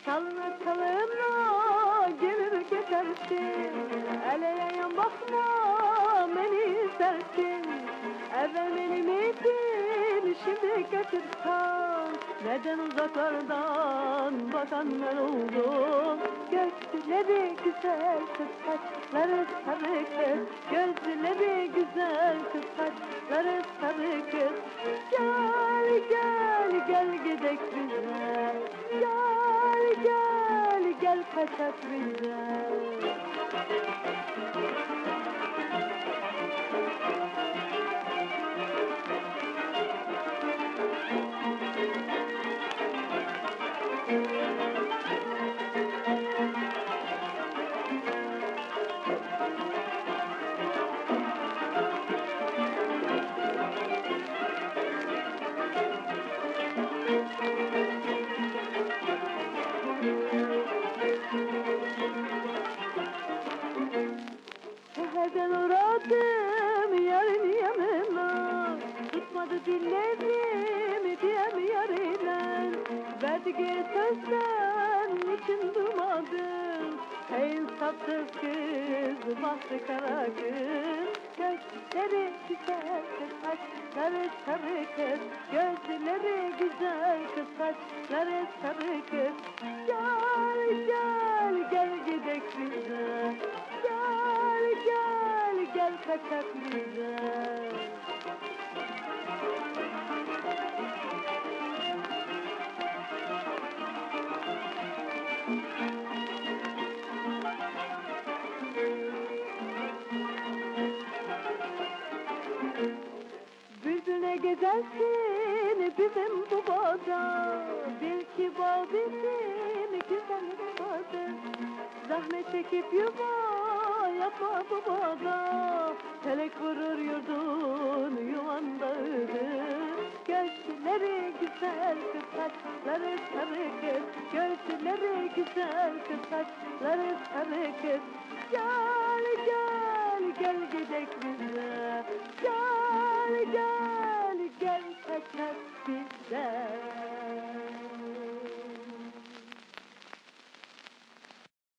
Çalına çalına gelir geçersin, ele yayan bakma beni sersin. Evvel benim için şimdi getirsen, neden uzaklardan bakanlar oldu? Gözleri güzel kız saçları sarı kız, gözleri güzel kız saçları sarı kız. Gel gel gel gidek bize, gel gel gel kaçak bize. Seherden uğradım yarın yanına, tutmadı dillerim diyem yarına. Verdiği sözden için durmadım, hey insafsız kız bahtı kara kız. Gözleri güzel kız saçları sarı kız, gözleri güzel kız saçları sarı kız. Gel gel gel gidek bize, gel gel gel kaçak bize. Bülbüle gezersin bizim bu bağda, bil ki bal bizim güzel yuvadır. Zahmet çekip yuva yapma bu bağda, felek vurur yurdun yuvanda ölür. Gözleri güzel kız saçları sarı kız, gözleri güzel kız saçları sarı kız. Gel gel gel gidek bize, gel gel gel kaçak bize.